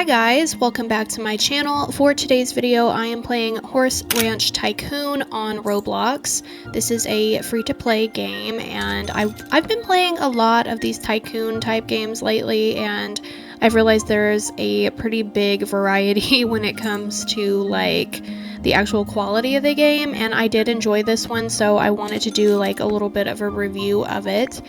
guys, welcome back to my channel. For today's video, I am playing Horse Ranch Tycoon on Roblox. This is a free-to-play game, and I've been playing a lot of these tycoon type games lately, and I've realized there's a pretty big variety when it comes to like the actual quality of the game, and I did enjoy this one, so I wanted to do like a little bit of a review of it.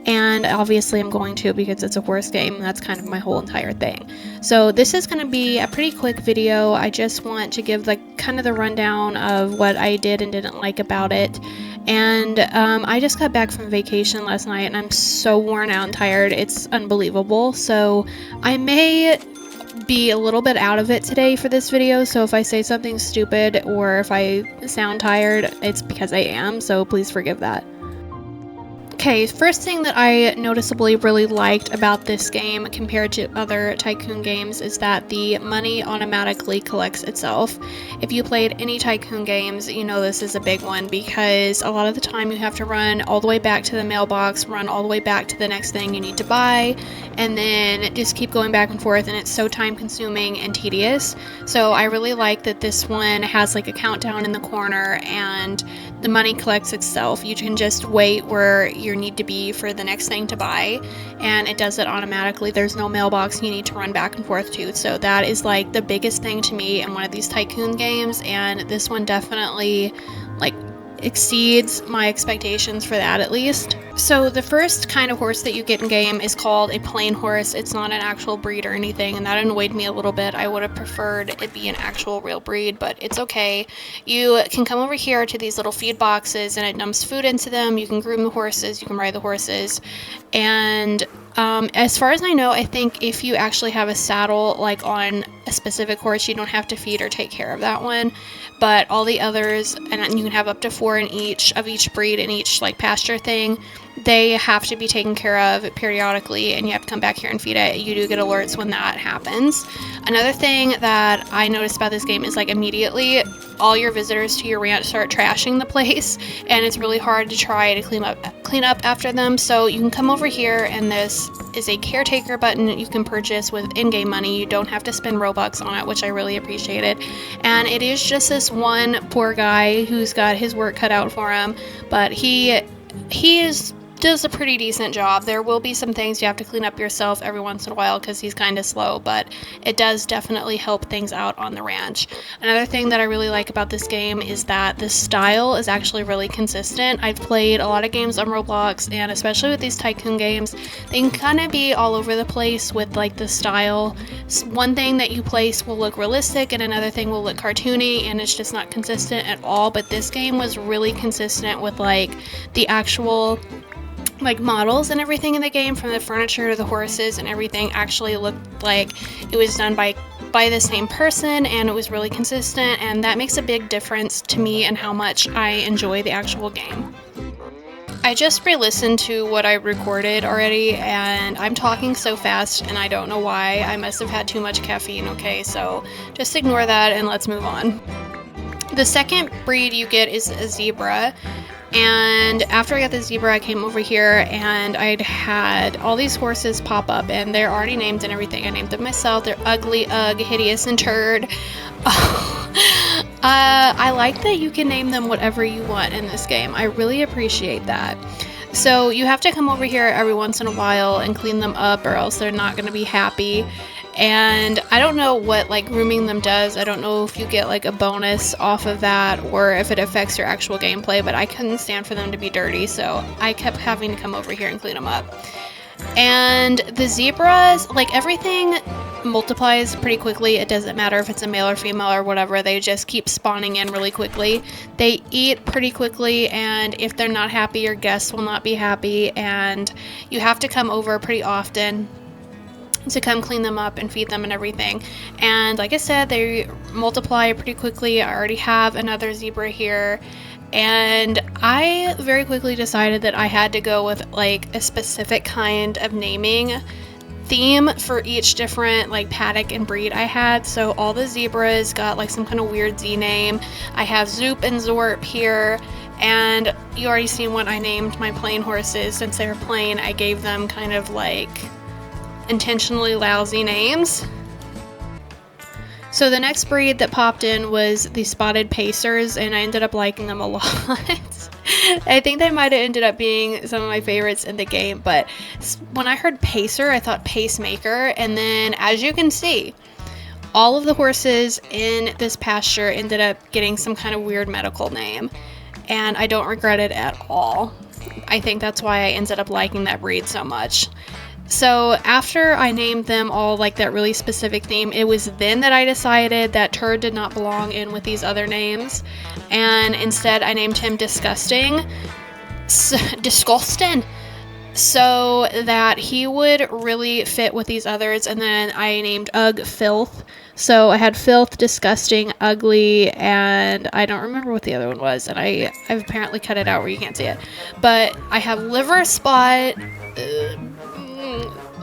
And obviously I'm going to, because it's a horse game, and that's kind of my whole entire thing. So this is going to be a pretty quick video. I just want to give like kind of the rundown of what I did and didn't like about it. And I just got back from vacation last night, and I'm so worn out and tired, it's unbelievable. So I may be a little bit out of it today for this video, so if I say something stupid or if I sound tired, it's because I am, so please forgive that. Okay, first thing that I noticeably really liked about this game compared to other tycoon games is that the money automatically collects itself. If you played any tycoon games, you know this is a big one, because a lot of the time you have to run all the way back to the mailbox, run all the way back to the next thing you need to buy, and then just keep going back and forth, and it's so time consuming and tedious. So I really like that this one has like a countdown in the corner and the money collects itself. You can just wait where you need to be for the next thing to buy, and it does it automatically. There's no mailbox you need to run back and forth to. So that is like the biggest thing to me in one of these tycoon games, and this one definitely like exceeds my expectations for that, at least. So the first kind of horse that you get in game is called a plain horse. It's not an actual breed or anything, and that annoyed me a little bit. I would have preferred it be an actual real breed, but it's okay. You can come over here to these little feed boxes, and it dumps food into them. You can groom the horses, you can ride the horses, and as far as I know, I think if you actually have a saddle like on a specific horse, you don't have to feed or take care of that one. But all the others, and you can have up to 4 in each of each breed in each like pasture thing, they have to be taken care of periodically, and you have to come back here and feed it. You do get alerts when that happens. Another thing that I noticed about this game is like immediately all your visitors to your ranch start trashing the place, and it's really hard to try to clean up after them. So you can come over here, and this is a caretaker button that you can purchase with in-game money. You don't have to spend Robux on it, which I really appreciated. And it is just this one poor guy who's got his work cut out for him, but he does a pretty decent job. There will be some things you have to clean up yourself every once in a while because he's kind of slow, but it does definitely help things out on the ranch. Another thing that I really like about this game is that the style is actually really consistent. I've played a lot of games on Roblox, and especially with these tycoon games, they can kind of be all over the place with like the style. One thing that you place will look realistic and another thing will look cartoony, and it's just not consistent at all. But this game was really consistent with like the actual like models and everything in the game, from the furniture to the horses and everything actually looked like it was done by the same person, and it was really consistent, and that makes a big difference to me and how much I enjoy the actual game. I just re-listened to what I recorded already, and I'm talking so fast and I don't know why. I must have had too much caffeine, okay, so just ignore that and let's move on. The second breed you get is a zebra. And after I got the zebra, I came over here and I'd had all these horses pop up, and they're already named and everything. I named them myself. They're ugly, hideous, and turd. I like that you can name them whatever you want in this game. I really appreciate that. So you have to come over here every once in a while and clean them up, or else they're not going to be happy. And I don't know what like grooming them does. I don't know if you get like a bonus off of that or if it affects your actual gameplay, but I couldn't stand for them to be dirty, so I kept having to come over here and clean them up. And the zebras, like everything multiplies pretty quickly. It doesn't matter if it's a male or female or whatever, they just keep spawning in really quickly. They eat pretty quickly, and if they're not happy, your guests will not be happy, and you have to come over pretty often to come clean them up and feed them and everything. And like I said, they multiply pretty quickly. I already have another zebra here, and I very quickly decided that I had to go with like a specific kind of naming theme for each different like paddock and breed I had. So all the zebras got like some kind of weird Z name. I have Zoop and Zorp here, and you already seen what I named my plain horses. Since they were plain, I gave them kind of like intentionally lousy names. So the next breed that popped in was the spotted pacers, and I ended up liking them a lot. I think they might have ended up being some of my favorites in the game, but when I heard pacer, I thought pacemaker, and then as you can see, all of the horses in this pasture ended up getting some kind of weird medical name, and I don't regret it at all. I think that's why I ended up liking that breed so much. So after I named them all like that really specific theme, it was then that I decided that Turd did not belong in with these other names, and instead I named him Disgusting. Disgusting! So that he would really fit with these others, and then I named Ugg Filth. So I had Filth, Disgusting, Ugly, and I don't remember what the other one was, and I've apparently cut it out where you can't see it. But I have Liver Spot,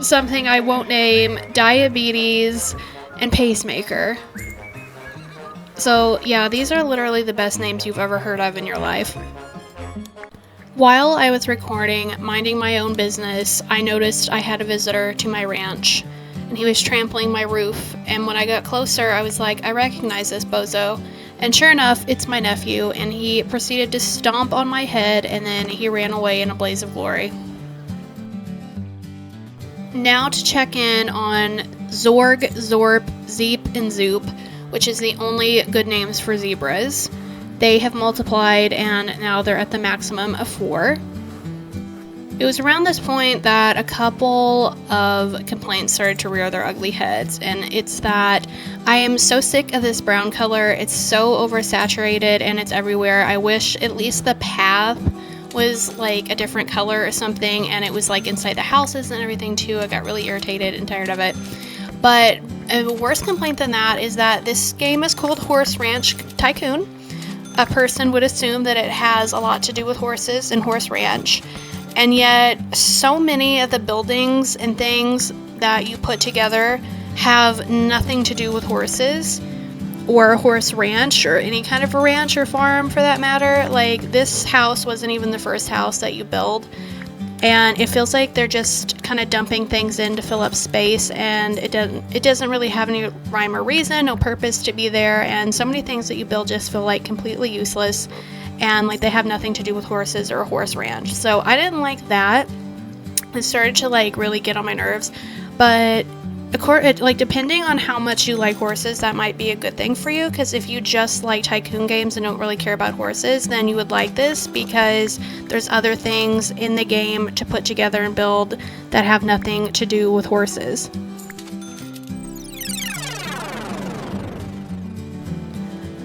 something I won't name, Diabetes, and Pacemaker. So yeah, these are literally the best names you've ever heard of in your life. While I was recording, minding my own business, I noticed I had a visitor to my ranch, and he was trampling my roof, and when I got closer, I was like, I recognize this bozo. And sure enough, it's my nephew, and he proceeded to stomp on my head, and then he ran away in a blaze of glory. Now to check in on Zorg, Zorp, Zeep, and Zoop, which is the only good names for zebras. They have multiplied, and now they're at the maximum of 4. It was around this point that a couple of complaints started to rear their ugly heads, and it's that I am so sick of this brown color. It's so oversaturated and it's everywhere. I wish at least the path was like a different color or something, and it was like inside the houses and everything too. I got really irritated and tired of it. But a worse complaint than that is that this game is called Horse Ranch Tycoon. A person would assume that it has a lot to do with horses and horse ranch, and yet so many of the buildings and things that you put together have nothing to do with horses or a horse ranch or any kind of a ranch or farm for that matter. Like, this house wasn't even the first house that you build, and it feels like they're just kind of dumping things in to fill up space, and it doesn't really have any rhyme or reason, no purpose to be there, and so many things that you build just feel like completely useless, and like they have nothing to do with horses or a horse ranch. So I didn't like that. It started to like really get on my nerves, but like depending on how much you like horses, that might be a good thing for you, because if you just like tycoon games and don't really care about horses, then you would like this, because there's other things in the game to put together and build that have nothing to do with horses.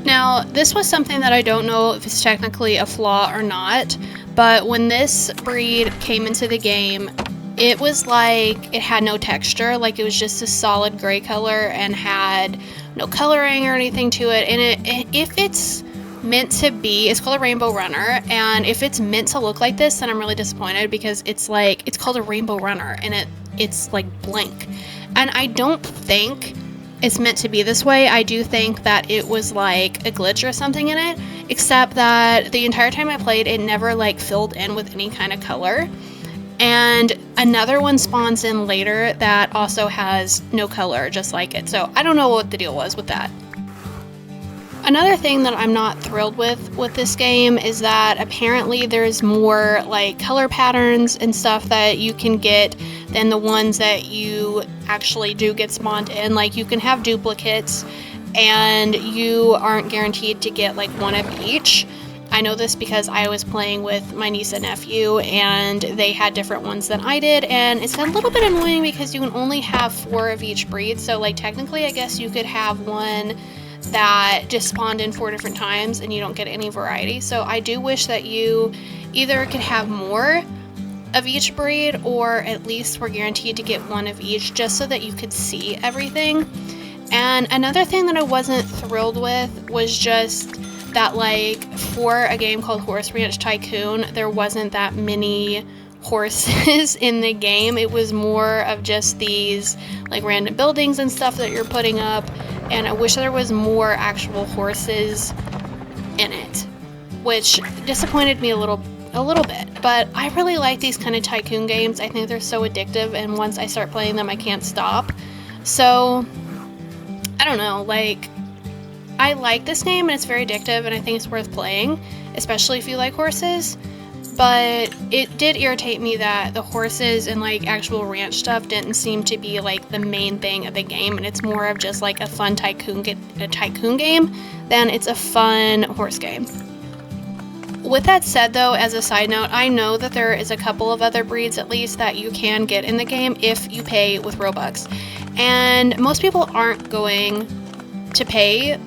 Now, this was something that I don't know if it's technically a flaw or not, but when this breed came into the game, it was like it had no texture, like it was just a solid gray color and had no coloring or anything to it. And if it's meant to be, it's called a rainbow runner, and if it's meant to look like this, then I'm really disappointed, because it's called a rainbow runner and it's like blank. And I don't think it's meant to be this way. I do think that it was like a glitch or something in it, except that the entire time I played, it never like filled in with any kind of color. And another one spawns in later that also has no color, just like it. So I don't know what the deal was with that. Another thing that I'm not thrilled with this game is that apparently there's more like color patterns and stuff that you can get than the ones that you actually do get spawned in. Like, you can have duplicates and you aren't guaranteed to get like one of each. I know this because I was playing with my niece and nephew, and they had different ones than I did, and it's a little bit annoying because you can only have 4 of each breed. So like technically I guess you could have one that just spawned in 4 different times and you don't get any variety. So I do wish that you either could have more of each breed, or at least were guaranteed to get one of each, just so that you could see everything. And another thing that I wasn't thrilled with was just that, like, for a game called Horse Ranch Tycoon, there wasn't that many horses in the game. It was more of just these like random buildings and stuff that you're putting up, and I wish there was more actual horses in it, which disappointed me a little bit. But I really like these kind of tycoon games. I think they're so addictive, and once I start playing them I can't stop. So I don't know, like, I like this game and it's very addictive and I think it's worth playing, especially if you like horses. But it did irritate me that the horses and like actual ranch stuff didn't seem to be like the main thing of the game, and it's more of just like a fun tycoon game than it's a fun horse game. With that said though, as a side note, I know that there is a couple of other breeds at least that you can get in the game if you pay with Robux. And most people aren't going to pay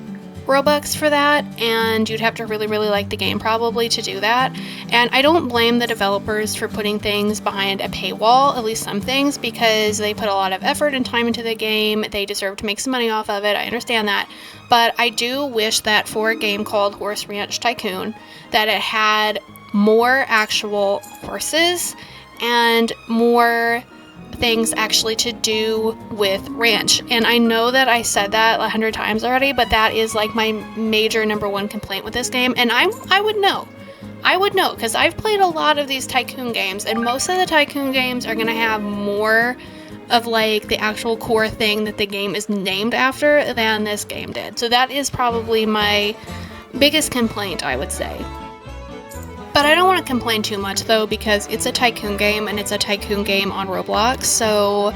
Robux for that, and you'd have to really like the game probably to do that. And I don't blame the developers for putting things behind a paywall, at least some things, because they put a lot of effort and time into the game. They deserve to make some money off of it, I understand that. But I do wish that for a game called Horse Ranch Tycoon, that it had more actual horses and more things actually to do with ranch. And I know that I said that 100 times already, but that is like my major number one complaint with this game. And I would know because I've played a lot of these tycoon games, and most of the tycoon games are gonna have more of like the actual core thing that the game is named after than this game did. So that is probably my biggest complaint, I would say. But I don't want to complain too much though, because it's a tycoon game and it's a tycoon game on Roblox, so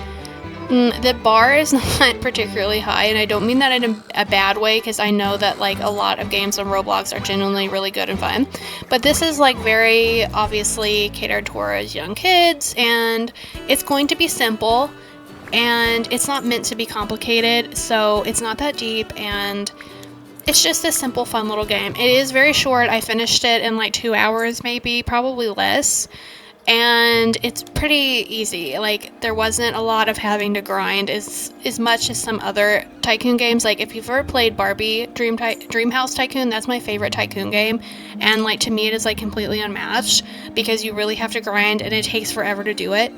the bar is not particularly high, and I don't mean that in a bad way, because I know that like a lot of games on Roblox are genuinely really good and fun. But this is like very obviously catered towards young kids, and it's going to be simple, and it's not meant to be complicated, so it's not that deep, and it's just a simple, fun little game. It is very short. I finished it in like 2 hours, maybe, probably less. And it's pretty easy. Like, there wasn't a lot of having to grind as much as some other tycoon games. Like, if you've ever played Barbie Dream House Tycoon, that's my favorite tycoon game. And like, to me, it is like completely unmatched because you really have to grind and it takes forever to do it.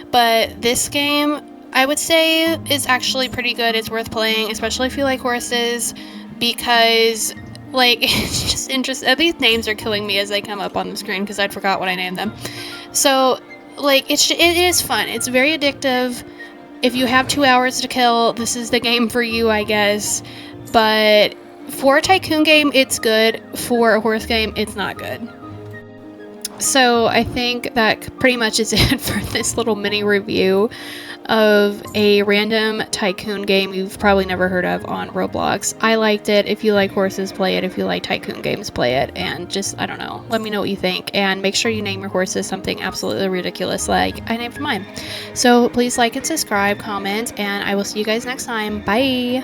But this game, I would say, is actually pretty good. It's worth playing, especially if you like horses, because like, it's just interesting. These names are killing me as they come up on the screen because I forgot what I named them. So like, it is fun. It's very addictive. If you have 2 hours to kill, this is the game for you, I guess. But for a tycoon game, it's good. For a horse game, it's not good. So I think that pretty much is it for this little mini review of a random tycoon game you've probably never heard of on Roblox. I liked it. If you like horses, play it. If you like tycoon games, play it. And just, I don't know, let me know what you think. And make sure you name your horses something absolutely ridiculous like I named mine. So please like and subscribe, comment, and I will see you guys next time. Bye!